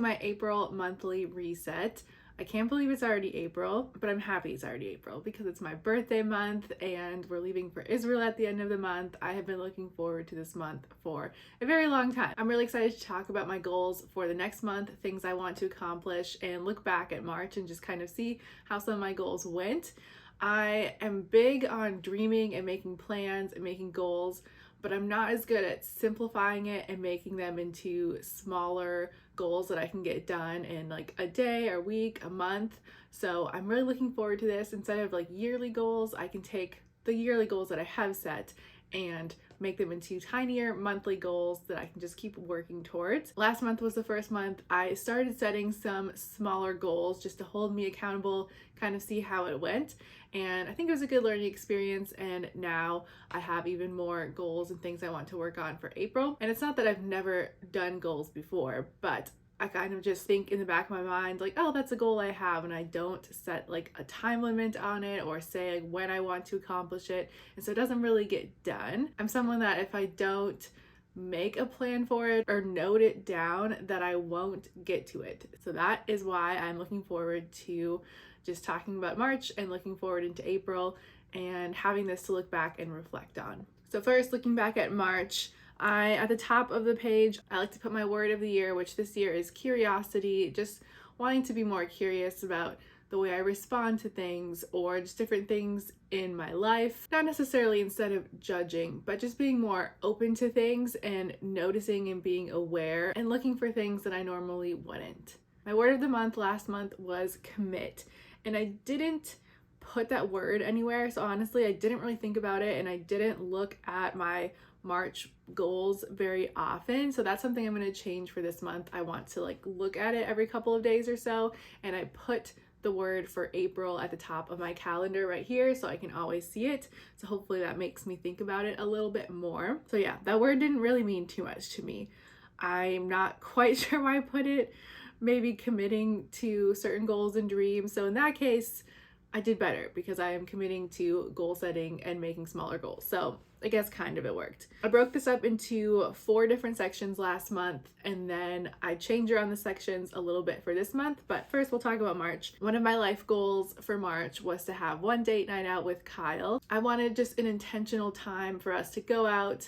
my April monthly reset. I can't believe it's already April, but I'm happy it's already April because it's my birthday month and we're leaving for Israel at the end of the month. I have been looking forward to this month for a very long time. I'm really excited to talk about my goals for the next month, things I want to accomplish, and look back at March and just kind of see how some of my goals went. I am big on dreaming and making plans and making goals, but I'm not as good at simplifying it and making them into smaller goals that I can get done in like a day or week, a month. So I'm really looking forward to this. Instead of like yearly goals, I can take the yearly goals that I have set and make them into tinier monthly goals that I can just keep working towards. Last month was the first month I started setting some smaller goals just to hold me accountable, kind of see how it went. And I think it was a good learning experience, and now I have even more goals and things I want to work on for April. And it's not that I've never done goals before, but I kind of just think in the back of my mind, like, oh, that's a goal I have, and I don't set like a time limit on it or say like when I want to accomplish it, and so it doesn't really get done. I'm someone that if I don't make a plan for it or note it down, that I won't get to it. So that is why I'm looking forward to just talking about March and looking forward into April and having this to look back and reflect on. So first, looking back at March, at the top of the page, I like to put my word of the year, which this year is curiosity, just wanting to be more curious about the way I respond to things or just different things in my life. Not necessarily instead of judging, but just being more open to things and noticing and being aware and looking for things that I normally wouldn't. My word of the month last month was commit, and I didn't put that word anywhere, so honestly I didn't really think about it, and I didn't look at my March goals very often. So that's something I'm going to change for this month. I want to like look at it every couple of days or so, and I put the word for April at the top of my calendar right here so I can always see it. So hopefully that makes me think about it a little bit more. So yeah, that word didn't really mean too much to me. I'm not quite sure why I put it. Maybe committing to certain goals and dreams. So in that case, I did better because I am committing to goal setting and making smaller goals. So I guess kind of it worked. I broke this up into 4 different sections last month, and then I changed around the sections a little bit for this month. But first we'll talk about March. One of my life goals for March was to have one date night out with Kyle. I wanted just an intentional time for us to go out,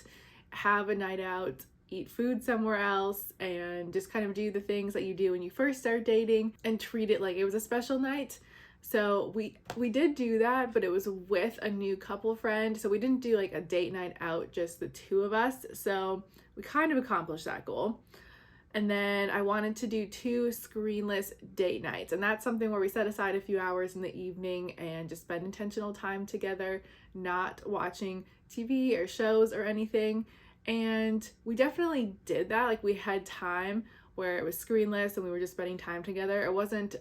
have a night out, eat food somewhere else, and just kind of do the things that you do when you first start dating and treat it like it was a special night. So we did do that, but it was with a new couple friend. So we didn't do like a date night out, just the 2 of us. So we kind of accomplished that goal. And then I wanted to do 2 screenless date nights. And that's something where we set aside a few hours in the evening and just spend intentional time together, not watching TV or shows or anything. And we definitely did that. Like we had time where it was screenless and we were just spending time together. It wasn't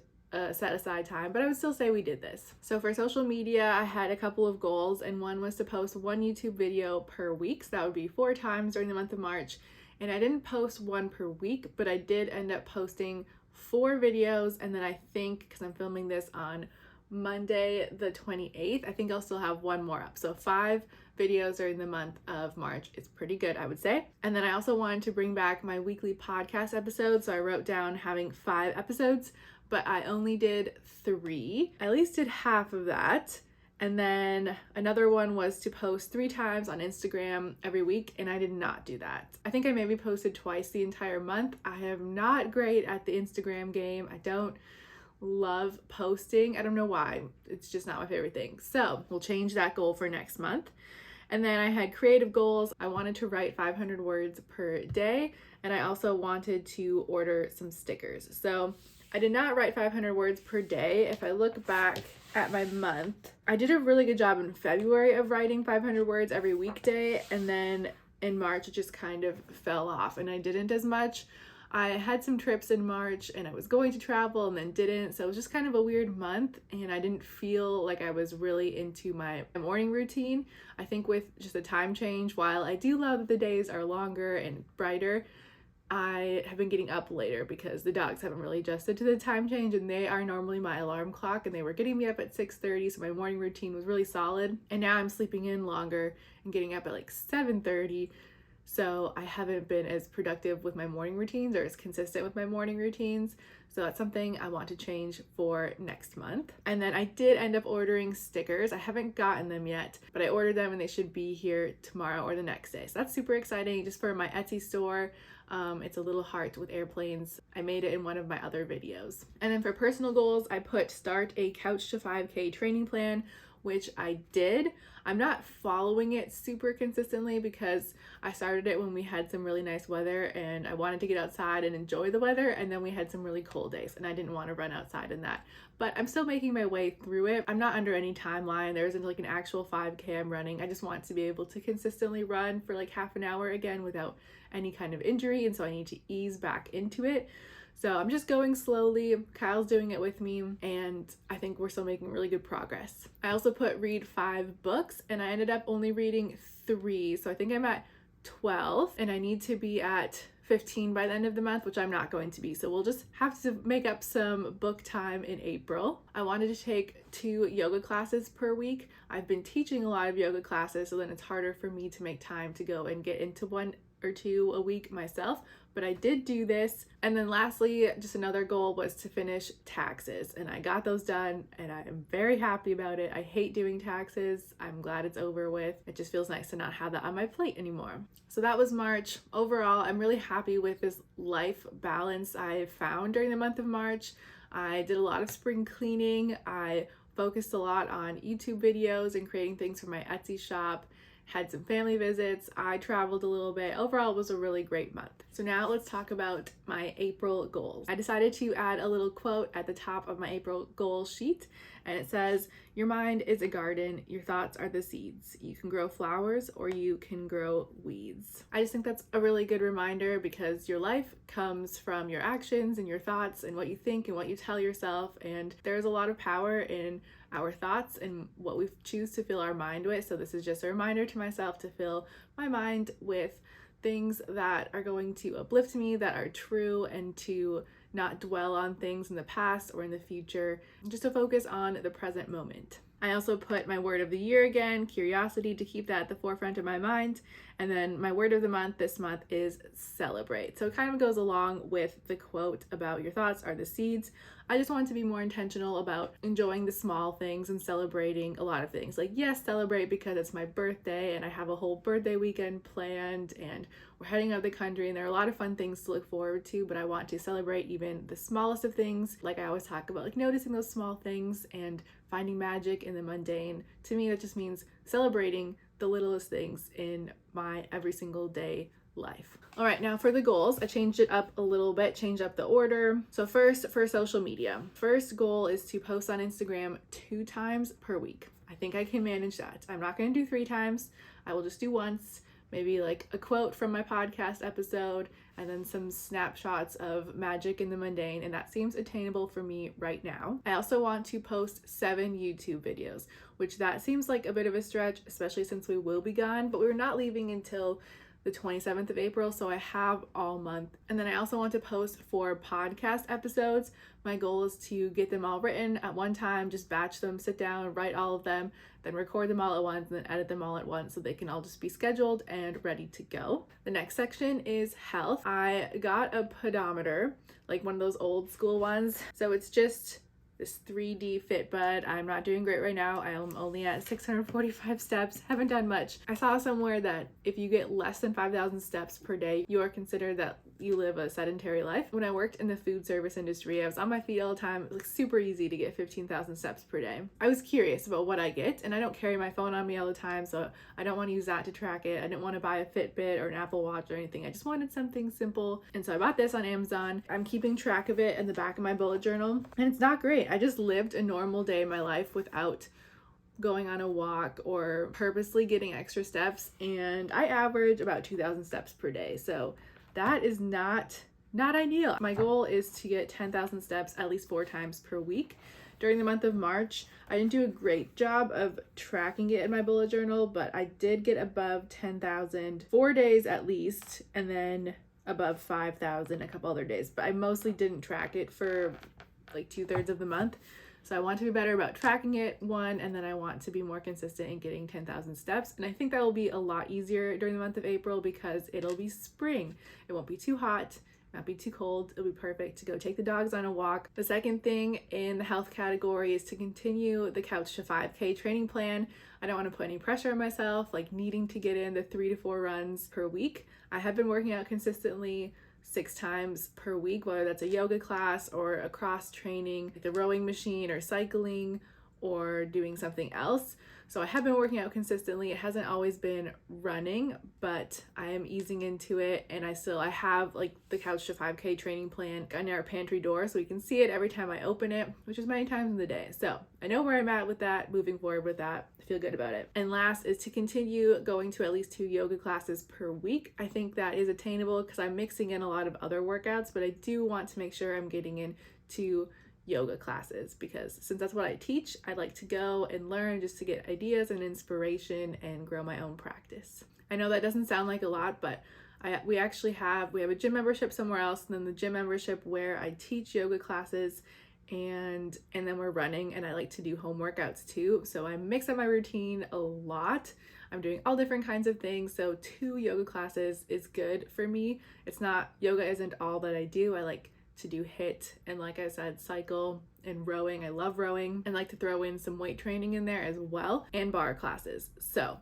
set aside time, but I would still say we did this. So for social media, I had a couple of goals, and one was to post 1 YouTube video per week. So that would be 4 times during the month of March. And I didn't post 1 per week, but I did end up posting 4 videos. And then I think, because I'm filming this on Monday the 28th, I think I'll still have 1 more up. So 5 videos during the month of March. It's pretty good, I would say. And then I also wanted to bring back my weekly podcast episodes. So I wrote down having 5 episodes, but I only did 3. I at least did half of that. And then another one was to post 3 times on Instagram every week, and I did not do that. I think I maybe posted twice the entire month. I am not great at the Instagram game. I don't love posting. I don't know why. It's just not my favorite thing. So we'll change that goal for next month. And then I had creative goals. I wanted to write 500 words per day, and I also wanted to order some stickers. So I did not write 500 words per day. If I look back at my month, I did a really good job in February of writing 500 words every weekday, and then in March it just kind of fell off and I didn't as much. I had some trips in March and I was going to travel and then didn't, so it was just kind of a weird month, and I didn't feel like I was really into my morning routine. I think with just a time change, while I do love that the days are longer and brighter, I have been getting up later because the dogs haven't really adjusted to the time change, and they are normally my alarm clock, and they were getting me up at 6:30, so my morning routine was really solid. And now I'm sleeping in longer and getting up at like 7:30. so I haven't been as productive with my morning routines or as consistent with my morning routines. So that's something I want to change for next month. And then I did end up ordering stickers. I haven't gotten them yet, but I ordered them and they should be here tomorrow or the next day. So that's super exciting, just for my Etsy store. It's a little heart with airplanes. I made it in one of my other videos. And then for personal goals, I put start a Couch to 5K training plan, which I did. I'm not following it super consistently because I started it when we had some really nice weather and I wanted to get outside and enjoy the weather, and then we had some really cold days and I didn't want to run outside in that. But I'm still making my way through it. I'm not under any timeline. There isn't like an actual 5K I'm running. I just want to be able to consistently run for like half an hour again without any kind of injury, and so I need to ease back into it. So I'm just going slowly. Kyle's doing it with me, and I think we're still making really good progress. I also put read 5 books, and I ended up only reading 3. So I think I'm at 12, and I need to be at 15 by the end of the month, which I'm not going to be. So we'll just have to make up some book time in April. I wanted to take 2 yoga classes per week. I've been teaching a lot of yoga classes, so then it's harder for me to make time to go and get into 1 or 2 a week myself, but I did do this. And then lastly, just another goal was to finish taxes, and I got those done and I am very happy about it. I hate doing taxes. I'm glad it's over with. It just feels nice to not have that on my plate anymore. So that was March. Overall, I'm really happy with this life balance I found during the month of March. I did a lot of spring cleaning. I focused a lot on YouTube videos and creating things for my Etsy shop. Had some family visits, I traveled a little bit. Overall, it was a really great month. So now let's talk about my April goals. I decided to add a little quote at the top of my April goal sheet, and it says, "Your mind is a garden, your thoughts are the seeds. You can grow flowers or you can grow weeds." I just think that's a really good reminder, because your life comes from your actions and your thoughts and what you think and what you tell yourself, and there's a lot of power in our thoughts and what we choose to fill our mind with. So this is just a reminder to myself to fill my mind with things that are going to uplift me, that are true, and to not dwell on things in the past or in the future, just to focus on the present moment. I also put my word of the year again, curiosity, to keep that at the forefront of my mind. And then my word of the month this month is celebrate. So it kind of goes along with the quote about your thoughts are the seeds. I just wanted to be more intentional about enjoying the small things and celebrating a lot of things. Like, yes, celebrate because it's my birthday and I have a whole birthday weekend planned and we're heading out of the country and there are a lot of fun things to look forward to, but I want to celebrate even the smallest of things. Like I always talk about, like noticing those small things and finding magic in the mundane. To me, that just means celebrating the littlest things in my every single day life. All right, now for the goals, I changed it up a little bit, changed up the order. So first, for social media, first goal is to post on Instagram 2 times per week. I think I can manage that. I'm not going to do 3 times. I will just do once, maybe like a quote from my podcast episode and then some snapshots of magic in the mundane, and that seems attainable for me right now. I also want to post 7 YouTube videos, which that seems like a bit of a stretch, especially since we will be gone, but we're not leaving until the 27th of April, so I have all month. And then I also want to post 4 podcast episodes. My goal is to get them all written at one time, just batch them, sit down, write all of them, then record them all at once, and then edit them all at once so they can all just be scheduled and ready to go. The next section is health. I got a pedometer, like one of those old school ones. So it's just this 3D Fitbit. I'm not doing great right now. I am only at 645 steps, haven't done much. I saw somewhere that if you get less than 5,000 steps per day, you are considered that you live a sedentary life. When I worked in the food service industry, I was on my feet all the time. It was like super easy to get 15,000 steps per day. I was curious about what I get, and I don't carry my phone on me all the time, so I don't want to use that to track it. I didn't want to buy a Fitbit or an Apple Watch or anything. I just wanted something simple, and so I bought this on Amazon. I'm keeping track of it in the back of my bullet journal, and it's not great. I just lived a normal day in my life without going on a walk or purposely getting extra steps, and I average about 2,000 steps per day. So that is not ideal. My goal is to get 10,000 steps at least 4 times per week. During the month of March, I didn't do a great job of tracking it in my bullet journal, but I did get above 10,000 4 days at least, and then above 5,000 a couple other days. But I mostly didn't track it for like 2/3 of the month. So I want to be better about tracking it, one, and then I want to be more consistent in getting 10,000 steps. And I think that will be a lot easier during the month of April because it'll be spring. It won't be too hot, not be too cold. It'll be perfect to go take the dogs on a walk. The second thing in the health category is to continue the Couch to 5K training plan. I don't want to put any pressure on myself, like needing to get in the 3 to 4 runs per week. I have been working out consistently 6 times per week, whether that's a yoga class or a cross training, like the rowing machine or cycling or doing something else. So I have been working out consistently. It hasn't always been running, but I am easing into it, and I have like the Couch to 5K training plan on our pantry door so we can see it every time I open it, which is many times in the day. So I know where I'm at with that, moving forward with that. I feel good about it. And last is to continue going to at least 2 yoga classes per week. I think that is attainable because I'm mixing in a lot of other workouts, but I do want to make sure I'm getting in 2 yoga classes because since that's what I teach, I like to go and learn just to get ideas and inspiration and grow my own practice. I know that doesn't sound like a lot, but we have a gym membership somewhere else, and then the gym membership where I teach yoga classes, and then we're running, and I like to do home workouts too. So I mix up my routine a lot. I'm doing all different kinds of things. So 2 yoga classes is good for me. Yoga isn't all that I do. I like to do HIIT and, like I said, cycle and rowing. I love rowing and like to throw in some weight training in there as well, and bar classes. So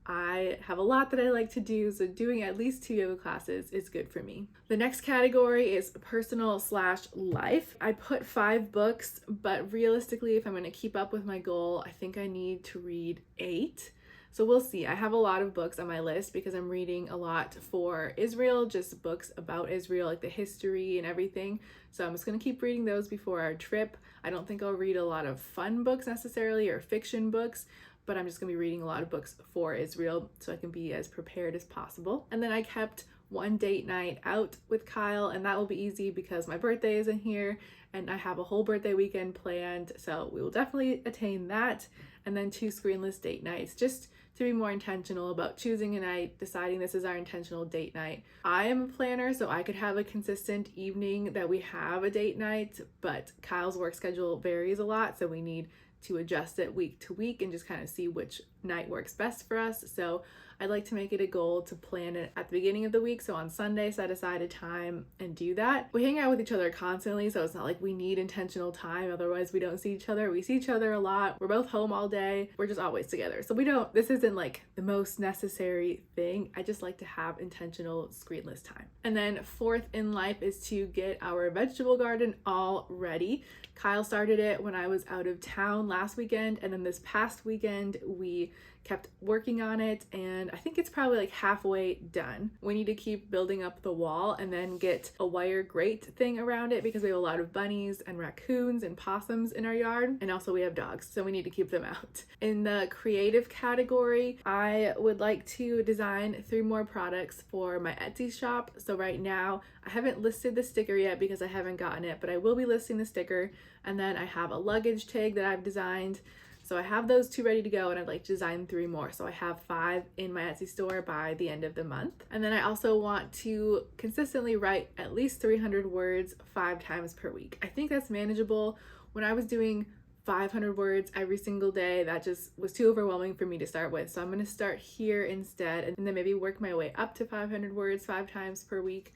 I have a lot that I like to do, so doing at least 2 yoga classes is good for me. The next category is personal/life. I put 5 books, but realistically, if I'm going to keep up with my goal, I think I need to read 8. So we'll see. I have a lot of books on my list because I'm reading a lot for Israel, just books about Israel, like the history and everything. So I'm just going to keep reading those before our trip. I don't think I'll read a lot of fun books necessarily or fiction books, but I'm just going to be reading a lot of books for Israel so I can be as prepared as possible. And then I kept one date night out with Kyle, and that will be easy because my birthday isn't here and I have a whole birthday weekend planned. So we will definitely attain that. And then 2 screenless date nights, just to be more intentional about choosing a night, deciding this is our intentional date night. I am a planner, so I could have a consistent evening that we have a date night, but Kyle's work schedule varies a lot, so we need to adjust it week to week and just kind of see which night works best for us. So I'd like to make it a goal to plan it at the beginning of the week. So on Sunday, set aside a time and do that. We hang out with each other constantly, so it's not like we need intentional time. Otherwise, we don't see each other. We see each other a lot. We're both home all day. We're just always together. So this isn't like the most necessary thing. I just like to have intentional screenless time. And then 4th in life is to get our vegetable garden all ready. Kyle started it when I was out of town last weekend, and then this past weekend we kept working on it, and I think it's probably like halfway done. We need to keep building up the wall and then get a wire grate thing around it because we have a lot of bunnies and raccoons and possums in our yard, and also we have dogs, so we need to keep them out. In the creative category, I would like to design 3 more products for my Etsy shop. So right now I haven't listed the sticker yet because I haven't gotten it, but I will be listing the sticker. And then I have a luggage tag that I've designed. So I have those 2 ready to go, and I'd like to design 3 more. So I have 5 in my Etsy store by the end of the month. And then I also want to consistently write at least 300 words 5 times per week. I think that's manageable. When I was doing 500 words every single day, that just was too overwhelming for me to start with. So I'm going to start here instead, and then maybe work my way up to 500 words 5 times per week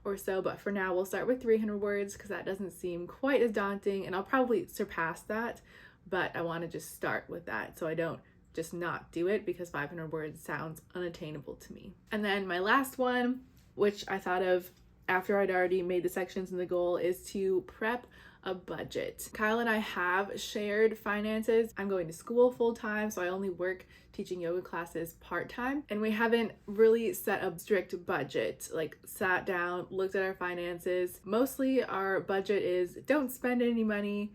or so. But for now, we'll start with 300 words because that doesn't seem quite as daunting, and I'll probably surpass that. But I want to just start with that so I don't just not do it because 500 words sounds unattainable to me. And then my last one, which I thought of after I'd already made the sections and the goal, is to prep a budget. Kyle and I have shared finances. I'm going to school full time, so I only work teaching yoga classes part-time, and we haven't really set a strict budget, like sat down, looked at our finances. Mostly our budget is don't spend any money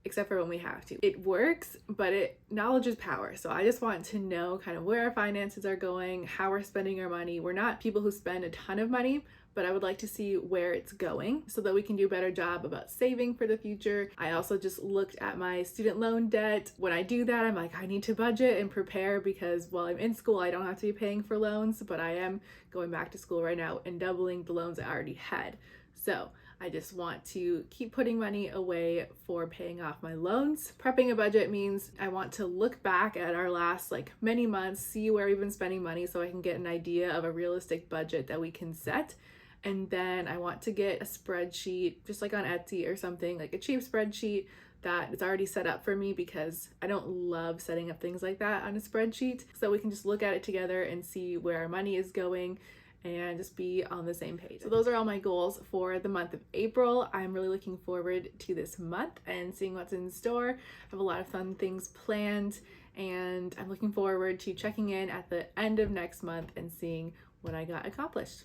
except for when we have to. It works, but knowledge is power. So I just want to know kind of where our finances are going, how we're spending our money. We're not people who spend a ton of money, but I would like to see where it's going so that we can do a better job about saving for the future. I also just looked at my student loan debt. When I do that, I'm like, I need to budget and prepare because while I'm in school, I don't have to be paying for loans, but I am going back to school right now and doubling the loans I already had. So I just want to keep putting money away for paying off my loans. Prepping a budget means I want to look back at our last many months, see where we've been spending money so I can get an idea of a realistic budget that we can set. And then I want to get a spreadsheet, just like on Etsy or something, like a cheap spreadsheet that is already set up for me, because I don't love setting up things like that on a spreadsheet. So we can just look at it together and see where our money is going and just be on the same page. So those are all my goals for the month of April. I'm really looking forward to this month and seeing what's in store. I have a lot of fun things planned, and I'm looking forward to checking in at the end of next month and seeing what I got accomplished.